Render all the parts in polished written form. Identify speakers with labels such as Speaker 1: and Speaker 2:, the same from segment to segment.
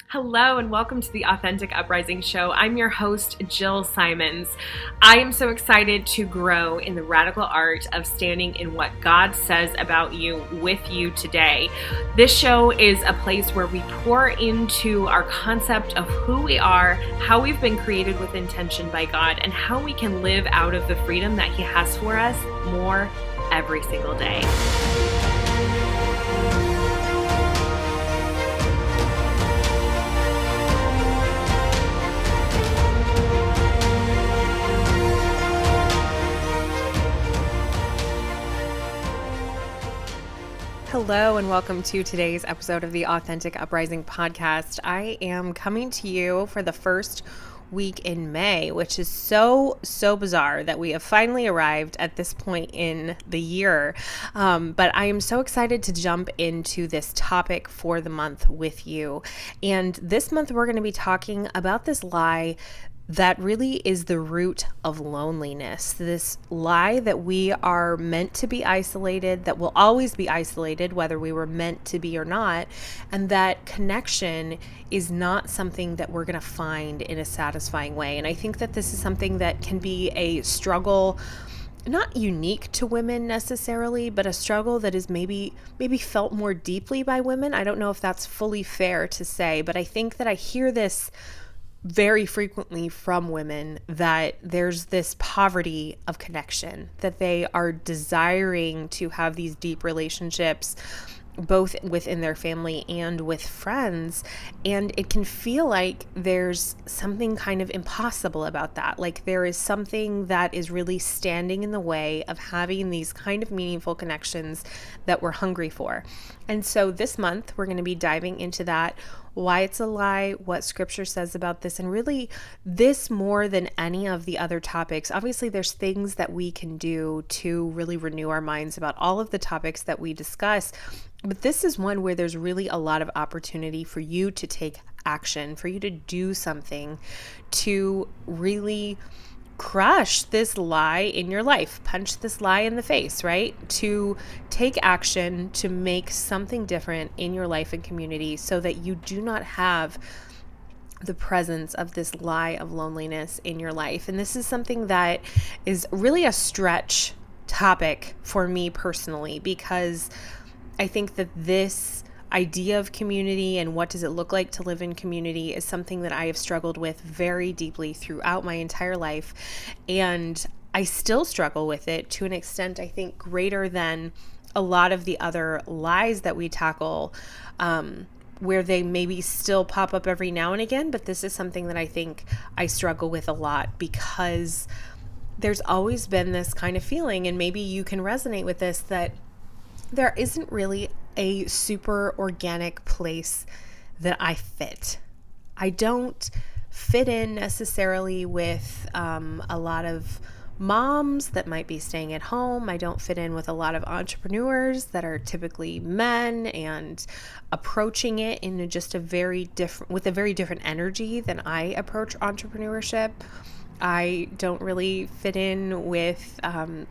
Speaker 1: Hello and welcome to the Authentic Uprising Show. I'm your host, Jill Simons. I am so excited to grow in the radical art of standing in what God says about you with you today. This show is a place where we pour into our concept of who we are, how we've been created with intention by God, and how we can live out of the freedom that He has for us more every single day. Hello and welcome to today's episode of the Authentic Uprising podcast. I am coming to you for the first week in May, which is so bizarre that we have finally arrived at this point in the year. But I am so excited to jump into this topic for the month with you. And this month we're going to be talking about this lie that really is the root of loneliness. This lie that we are meant to be isolated, that will always be isolated, whether we were meant to be or not, and that connection is not something that we're going to find in a satisfying way. And I think that this is something that can be a struggle, not unique to women necessarily, but a struggle that is maybe felt more deeply by women. I don't know if that's fully fair to say, but I think that I hear this very frequently from women, that there's this poverty of connection, that they are desiring to have these deep relationships, both within their family and with friends. And it can feel like there's something kind of impossible about that. Like there is something that is really standing in the way of having these kind of meaningful connections that we're hungry for. And so this month, we're going to be diving into that, why it's a lie, what scripture says about this, and really this more than any of the other topics. Obviously, there's things that we can do to really renew our minds about all of the topics that we discuss, but this is one where there's really a lot of opportunity for you to take action, for you to do something to really crush this lie in your life, punch this lie in the face, right? To take action to make something different in your life and community so that you do not have the presence of this lie of loneliness in your life. And this is something that is really a stretch topic for me personally, because I think that this idea of community and what does it look like to live in community is something that I have struggled with very deeply throughout my entire life. And I still struggle with it to an extent, I think, greater than a lot of the other lies that we tackle, where they maybe still pop up every now and again. But this is something that I think I struggle with a lot, because there's always been this kind of feeling, and maybe you can resonate with this, that there isn't really a super organic place that I fit. I don't fit in necessarily with a lot of moms that might be staying at home. I don't fit in with a lot of entrepreneurs that are typically men and approaching it in just a very different energy than I approach entrepreneurship. I don't really fit in with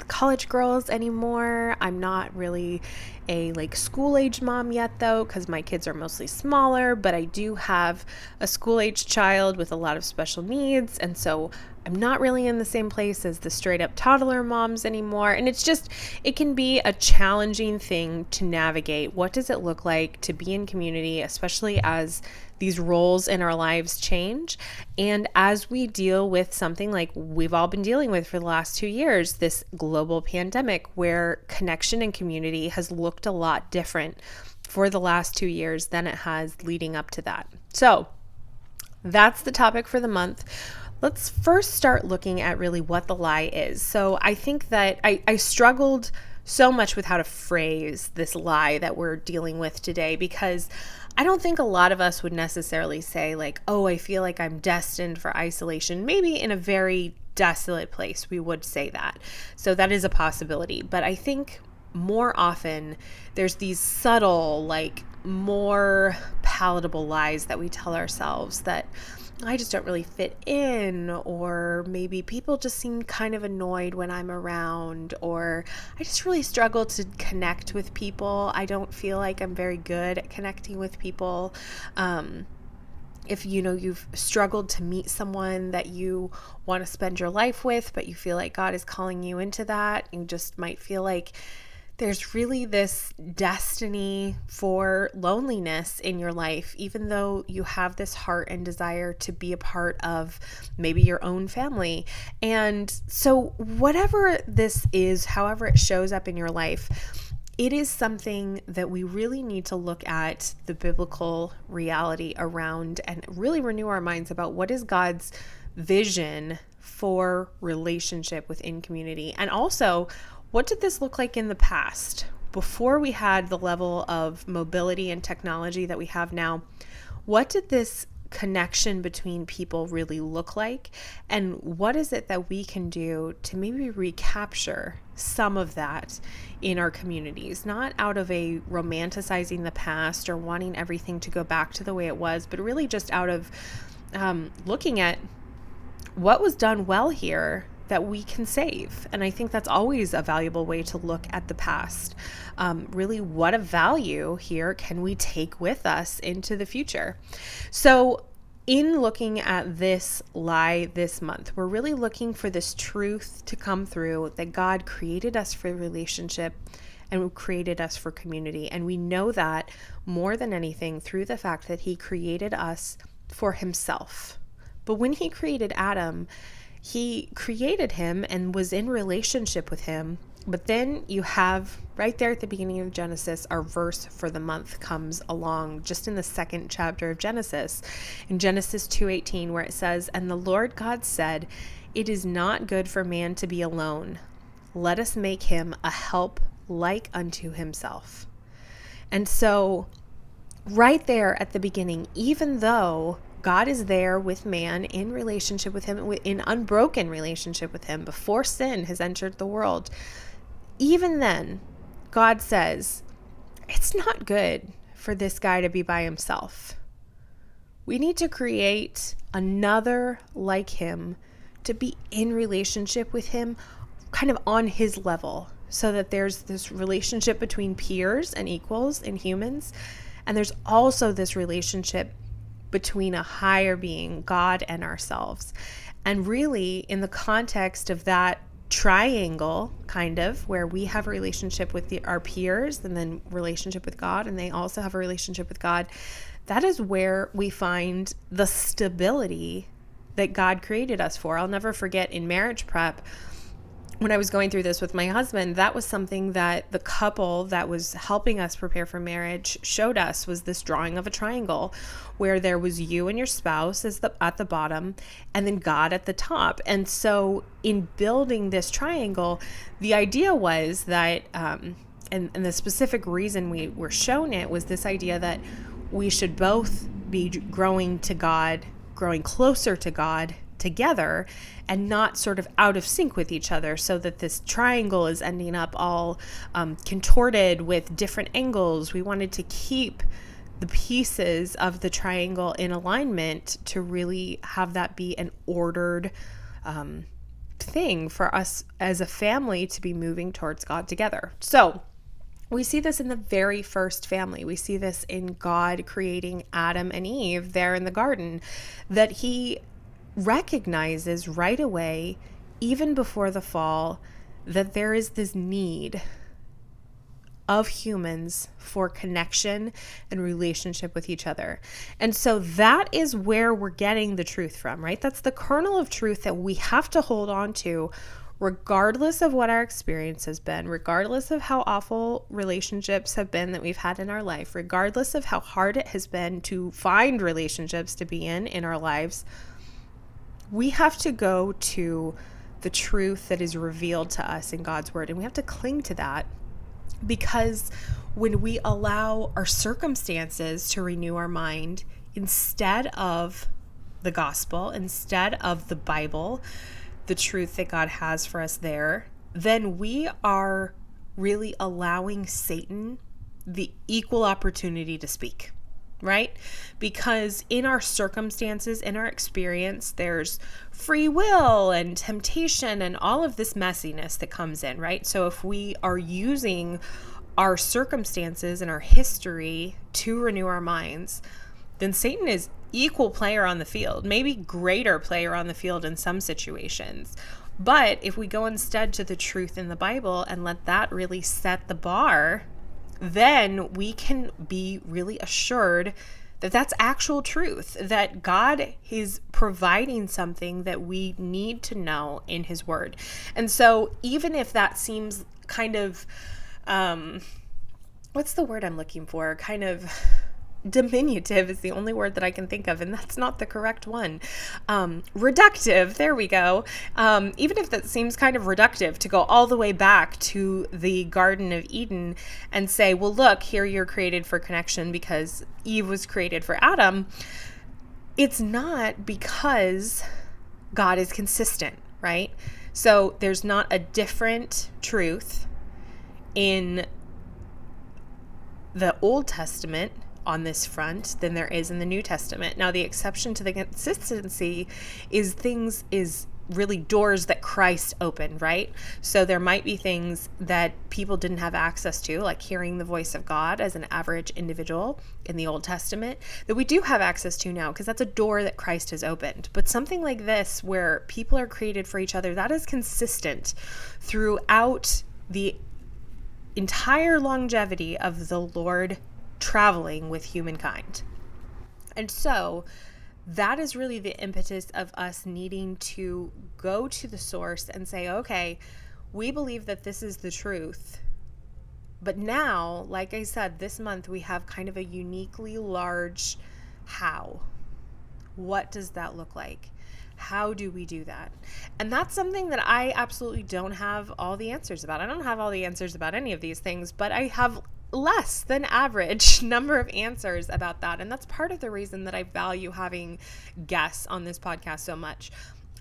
Speaker 1: college girls anymore. I'm not really a school age mom yet, though, because my kids are mostly smaller, but I do have a school age child with a lot of special needs. And so I'm not really in the same place as the straight up toddler moms anymore. And it can be a challenging thing to navigate. What does it look like to be in community, especially as these roles in our lives change? And as we deal with something like we've all been dealing with for the last 2 years, this global pandemic, where connection and community has looked a lot different for the last 2 years than it has leading up to that. So that's the topic for the month. Let's first start looking at really what the lie is. So I think that I struggled so much with how to phrase this lie that we're dealing with today, because I don't think a lot of us would necessarily say oh, I feel like I'm destined for isolation. Maybe in a very desolate place, we would say that. So that is a possibility. But I think more often there's these subtle, more palatable lies that we tell ourselves, that I just don't really fit in, or maybe people just seem kind of annoyed when I'm around, or I just really struggle to connect with people. I don't feel like I'm very good at connecting with people. if you've struggled to meet someone that you want to spend your life with, but you feel like God is calling you into that, you just might feel like there's really this destiny for loneliness in your life, even though you have this heart and desire to be a part of maybe your own family. And so whatever this is, however it shows up in your life, it is something that we really need to look at the biblical reality around and really renew our minds about what is God's vision for relationship within community. And also, what did this look like in the past? Before we had the level of mobility and technology that we have now, what did this connection between people really look like? And what is it that we can do to maybe recapture some of that in our communities? Not out of a romanticizing the past or wanting everything to go back to the way it was, but really just out of looking at what was done well here that we can save. And I think that's always a valuable way to look at the past. Really, what a value here can we take with us into the future? So in looking at this lie this month, we're really looking for this truth to come through that God created us for relationship and created us for community. And we know that more than anything through the fact that he created us for himself. But when he created Adam, he created him and was in relationship with him. But then you have right there at the beginning of Genesis, our verse for the month comes along just in the second chapter of Genesis, in Genesis 2:18, where it says, "And the Lord God said, it is not good for man to be alone. Let us make him a help like unto himself." And so right there at the beginning, even though God is there with man in relationship with him, in unbroken relationship with him before sin has entered the world, even then, God says, it's not good for this guy to be by himself. We need to create another like him to be in relationship with him, kind of on his level, so that there's this relationship between peers and equals in humans. And there's also this relationship between a higher being, God, and ourselves. And really, in the context of that triangle, kind of, where we have a relationship with our peers and then relationship with God, and they also have a relationship with God, that is where we find the stability that God created us for. I'll never forget in marriage prep, when I was going through this with my husband, that was something that the couple that was helping us prepare for marriage showed us, was this drawing of a triangle where there was you and your spouse at the bottom and then God at the top. And so in building this triangle, the idea was that, and the specific reason we were shown it was this idea that we should both be growing to God, growing closer to God together, and not sort of out of sync with each other, so that this triangle is ending up all contorted with different angles. We wanted to keep the pieces of the triangle in alignment to really have that be an ordered thing for us as a family to be moving towards God together. So we see this in the very first family. We see this in God creating Adam and Eve there in the garden, that he recognizes right away, even before the fall, that there is this need of humans for connection and relationship with each other. And so that is where we're getting the truth from, right? That's the kernel of truth that we have to hold on to, regardless of what our experience has been, regardless of how awful relationships have been that we've had in our life, regardless of how hard it has been to find relationships to be in our lives. We have to go to the truth that is revealed to us in God's word, and we have to cling to that, because when we allow our circumstances to renew our mind instead of the gospel, instead of the Bible, the truth that God has for us there, then we are really allowing Satan the equal opportunity to speak. Right? Because in our circumstances, in our experience, there's free will and temptation and all of this messiness that comes in, right? So if we are using our circumstances and our history to renew our minds, then Satan is equal player on the field, maybe greater player on the field in some situations. But if we go instead to the truth in the Bible and let that really set the bar, then we can be really assured that that's actual truth, that God is providing something that we need to know in his word. And so even if that seems kind of, what's the word I'm looking for? Kind of diminutive is the only word that I can think of, and that's not the correct one. Reductive, there we go. Even if that seems kind of reductive to go all the way back to the Garden of Eden and say, well, look, here you're created for connection because Eve was created for Adam. It's not, because God is consistent, right? So there's not a different truth in the Old Testament on this front than there is in the New Testament. Now, the exception to the consistency is really doors that Christ opened, right? So there might be things that people didn't have access to, like hearing the voice of God as an average individual in the Old Testament, that we do have access to now, because that's a door that Christ has opened. But something like this, where people are created for each other, that is consistent throughout the entire longevity of the Lord traveling with humankind. And so that is really the impetus of us needing to go to the source and say, okay, we believe that this is the truth. But now, like I said, this month we have kind of a uniquely large how. What does that look like? How do we do that? And that's something that I absolutely don't have all the answers about. I don't have all the answers about any of these things, but I have less than average number of answers about that. And that's part of the reason that I value having guests on this podcast so much.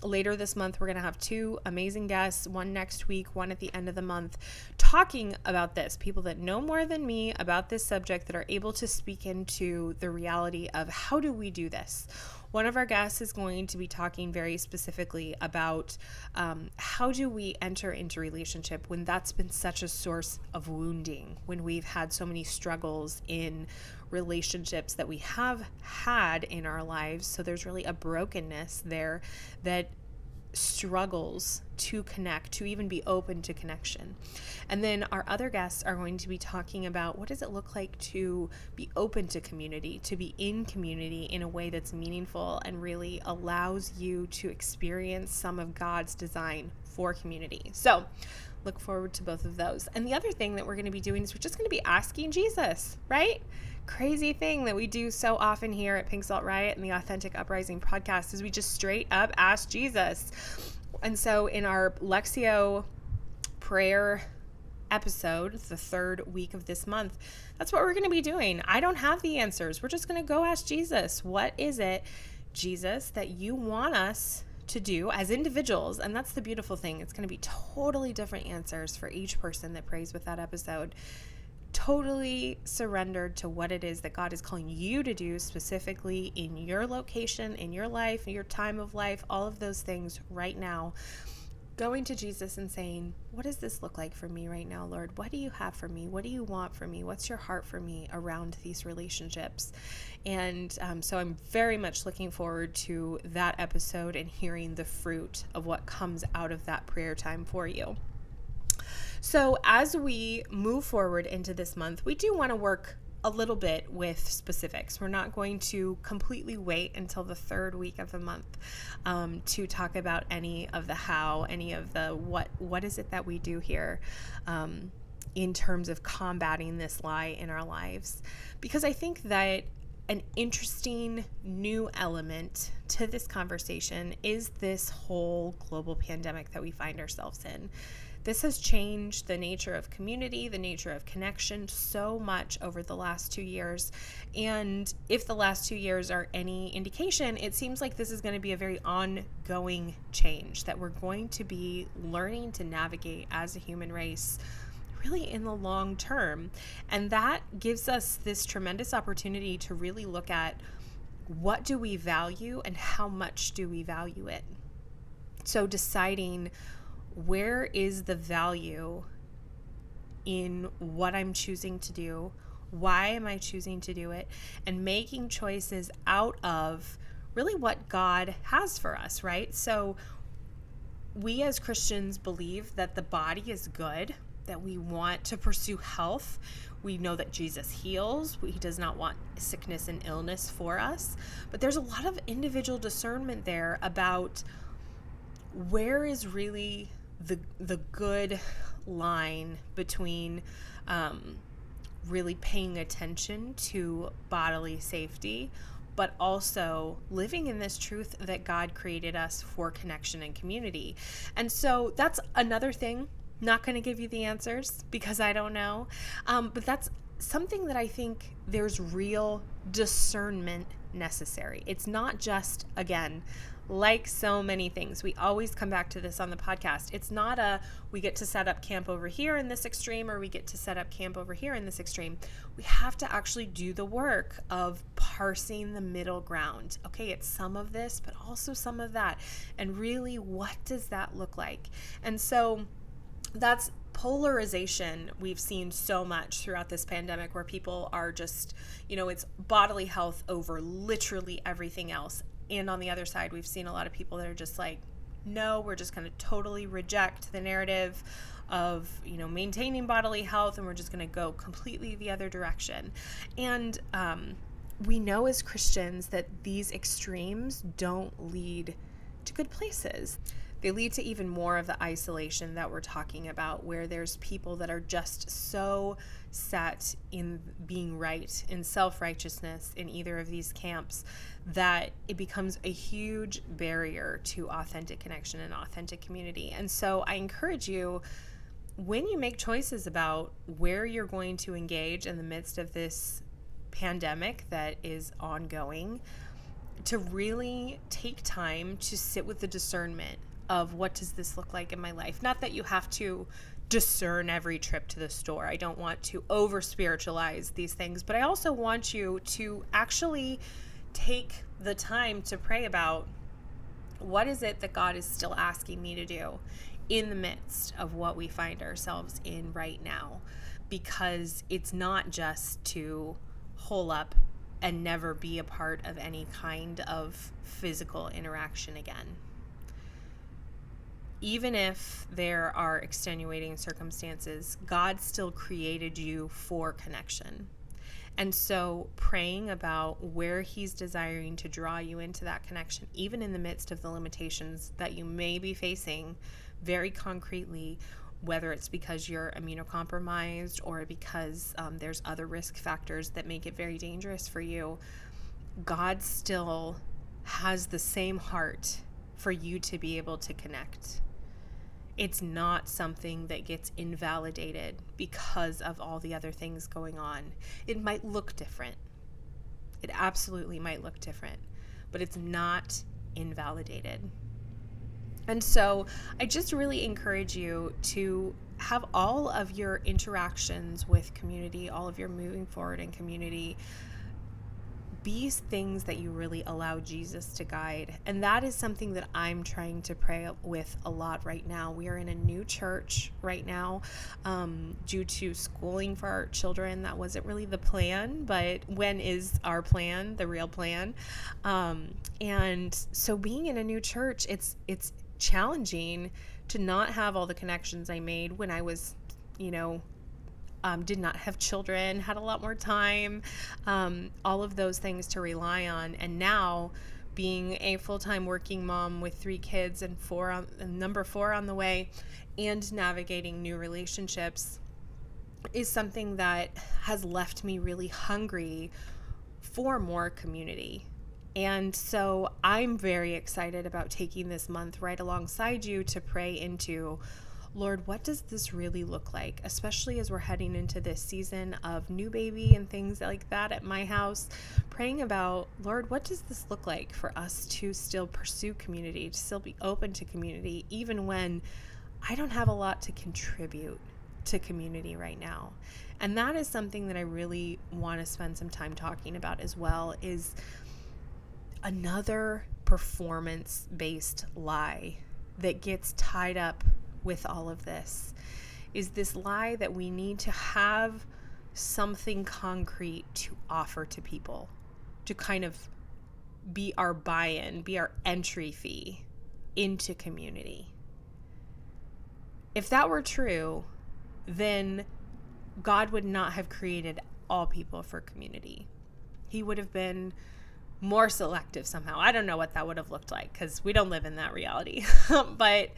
Speaker 1: Later this month, we're going to have 2 amazing guests, one next week, one at the end of the month, talking about this. People that know more than me about this subject, that are able to speak into the reality of how do we do this. One of our guests is going to be talking very specifically about how do we enter into relationship when that's been such a source of wounding, when we've had so many struggles in relationships that we have had in our lives. So there's really a brokenness there that struggles to connect, to even be open to connection. And then our other guests are going to be talking about what does it look like to be open to community, to be in community in a way that's meaningful and really allows you to experience some of God's design for community. So look forward to both of those. And the other thing that we're going to be doing is we're just going to be asking Jesus, right? Crazy thing that we do so often here at Pink Salt Riot and the Authentic Uprising podcast is we just straight up ask Jesus. And so in our Lectio prayer episode, the 3rd week of this month, that's what we're going to be doing. I don't have the answers. We're just going to go ask Jesus. What is it, Jesus, that you want us to do as individuals? And that's the beautiful thing. It's going to be totally different answers for each person that prays with that episode. Totally surrendered to what it is that God is calling you to do specifically in your location, in your life, in your time of life, all of those things right now. Going to Jesus and saying, what does this look like for me right now, Lord? What do you have for me? What do you want for me? What's your heart for me around these relationships? And so I'm very much looking forward to that episode and hearing the fruit of what comes out of that prayer time for you. So as we move forward into this month, we do want to work a little bit with specifics. We're not going to completely wait until the 3rd week of the month to talk about any of the how, any of the what is it that we do here in terms of combating this lie in our lives. Because I think that an interesting new element to this conversation is this whole global pandemic that we find ourselves in. This has changed the nature of community, the nature of connection so much over the last 2 years. And if the last 2 years are any indication, it seems like this is going to be a very ongoing change that we're going to be learning to navigate as a human race really in the long term. And that gives us this tremendous opportunity to really look at what do we value and how much do we value it. So deciding where is the value in what I'm choosing to do, Why am I choosing to do it? And making choices out of really what God has for us, right? So we as Christians believe that the body is good, that we want to pursue health. We know that Jesus heals. He does not want sickness and illness for us. But there's a lot of individual discernment there about where is really the good line between really paying attention to bodily safety, but also living in this truth that God created us for connection and community. And so that's another thing. Not going to give you the answers because I don't know. But that's something that I think there's real discernment necessary. It's not just, again, like so many things, we always come back to this on the podcast. It's not we get to set up camp over here in this extreme, or we get to set up camp over here in this extreme. We have to actually do the work of parsing the middle ground. Okay, it's some of this, but also some of that. And really, what does that look like? And so that's polarization we've seen so much throughout this pandemic, where people are just, it's bodily health over literally everything else. And on the other side, we've seen a lot of people that are just like, no, we're just going to totally reject the narrative of, maintaining bodily health, and we're just going to go completely the other direction. And we know as Christians that these extremes don't lead to good places. They lead to even more of the isolation that we're talking about, where there's people that are just so set in being right, in self-righteousness in either of these camps, that it becomes a huge barrier to authentic connection and authentic community. And so I encourage you, when you make choices about where you're going to engage in the midst of this pandemic that is ongoing, to really take time to sit with the discernment of what does this look like in my life. Not that you have to discern every trip to the store. I don't want to over spiritualize these things, but I also want you to actually take the time to pray about, what is it that God is still asking me to do in the midst of what we find ourselves in right now? Because it's not just to hole up and never be a part of any kind of physical interaction again. Even if there are extenuating circumstances, God still created you for connection. And so praying about where He's desiring to draw you into that connection, even in the midst of the limitations that you may be facing very concretely, whether it's because you're immunocompromised or because there's other risk factors that make it very dangerous for you, God still has the same heart for you to be able to connect. It's not something that gets invalidated because of all the other things going on. It might look different. It absolutely might look different, but it's not invalidated. And so I just really encourage you to have all of your interactions with community, all of your moving forward in community, be things that you really allow Jesus to guide. And that is something that I'm trying to pray with a lot right now. We are in a new church right now due to schooling for our children. That wasn't really the plan, but when is our plan, the real plan? And so being in a new church, it's challenging to not have all the connections I made when I was, did not have children, had a lot more time, all of those things to rely on. And now being a full-time working mom with 3 kids and number 4 on the way, and navigating new relationships is something that has left me really hungry for more community. And so I'm very excited about taking this month right alongside you to pray into, Lord, what does this really look like? Especially as we're heading into this season of new baby and things like that at my house, praying about, Lord, what does this look like for us to still pursue community, to still be open to community, even when I don't have a lot to contribute to community right now. And that is something that I really want to spend some time talking about as well, is another performance-based lie that gets tied up with all of this, is this lie that we need to have something concrete to offer to people, to kind of be our buy-in, be our entry fee into community. If that were true, then God would not have created all people for community. He would have been more selective somehow. I don't know what that would have looked like because we don't live in that reality. But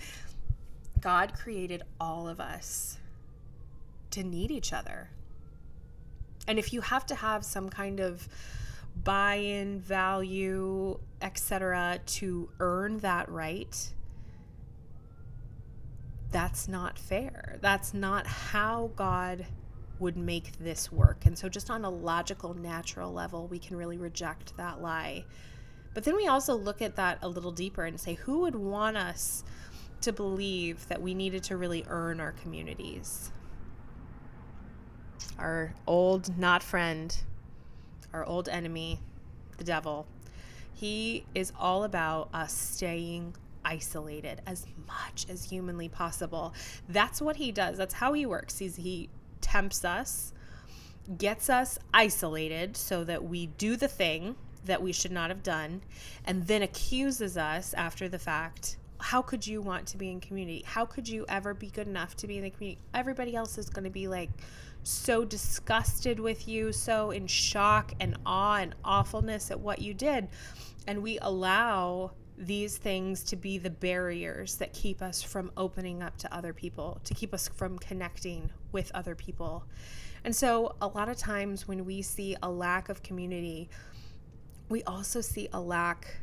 Speaker 1: God created all of us to need each other. And if you have to have some kind of buy-in, value, etc., to earn that right, that's not fair. That's not how God would make this work. And so just on a logical, natural level, we can really reject that lie. But then we also look at that a little deeper and say, who would want us to believe that we needed to really earn our communities? Our old not friend, our old enemy, the devil. He is all about us staying isolated as much as humanly possible. That's what he does. That's how he works. He tempts us, gets us isolated so that we do the thing that we should not have done, and then accuses us after the fact. How could you want to be in community? How could you ever be good enough to be in the community? Everybody else is going to be like so disgusted with you, so in shock and awe and awfulness at what you did. And we allow these things to be the barriers that keep us from opening up to other people, to keep us from connecting with other people. And so a lot of times when we see a lack of community, we also see a lack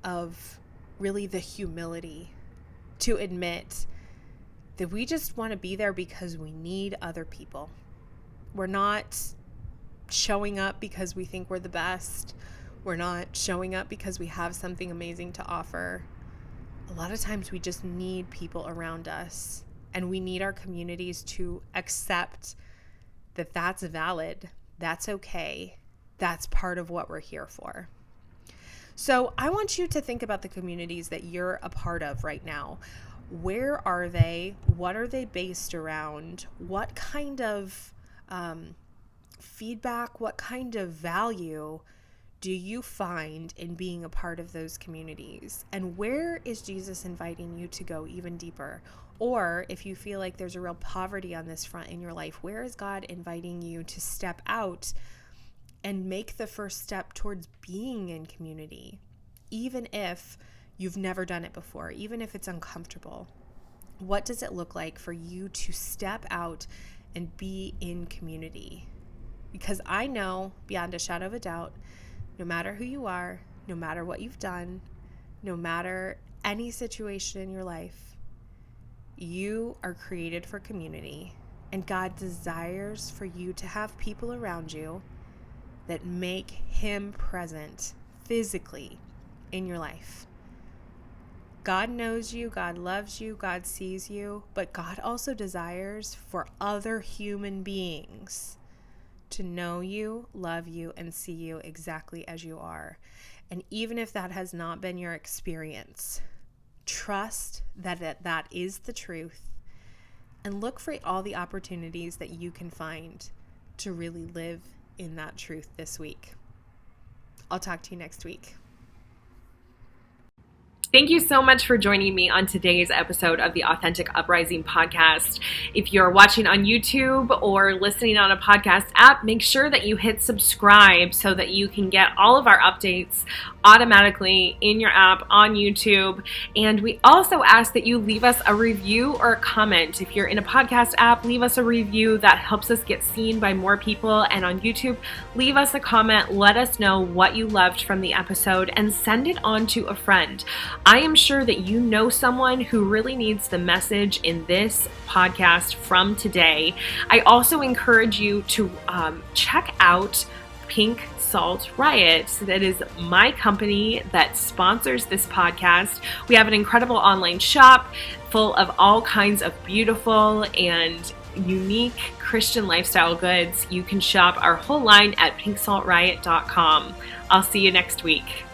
Speaker 1: of really the humility to admit that we just want to be there because we need other people. We're not showing up because we think we're the best. We're not showing up because we have something amazing to offer. A lot of times we just need people around us, and we need our communities to accept that that's valid, that's okay, that's part of what we're here for. So I want you to think about the communities that you're a part of right now. Where are they? What are they based around? What kind of feedback, what kind of value do you find in being a part of those communities? And where is Jesus inviting you to go even deeper? Or if you feel like there's a real poverty on this front in your life, where is God inviting you to step out and make the first step towards being in community? Even if you've never done it before, even if it's uncomfortable, what does it look like for you to step out and be in community? Because I know beyond a shadow of a doubt, no matter who you are, no matter what you've done, no matter any situation in your life, you are created for community, and God desires for you to have people around you that make Him present physically in your life. God knows you, God loves you, God sees you, but God also desires for other human beings to know you, love you, and see you exactly as you are. And even if that has not been your experience, trust that that is the truth, and look for all the opportunities that you can find to really live in that truth this week. I'll talk to you next week.
Speaker 2: Thank you so much for joining me on today's episode of the Authentic Uprising podcast. If you're watching on YouTube or listening on a podcast app, make sure that you hit subscribe so that you can get all of our updates automatically in your app on YouTube. And we also ask that you leave us a review or a comment. If you're in a podcast app, leave us a review. That helps us get seen by more people. And on YouTube, leave us a comment. Let us know what you loved from the episode and send it on to a friend. I am sure that you know someone who really needs the message in this podcast from today. I also encourage you to check out Pink Salt Riot. That is my company that sponsors this podcast. We have an incredible online shop full of all kinds of beautiful and unique Christian lifestyle goods. You can shop our whole line at pinksaltriot.com. I'll see you next week.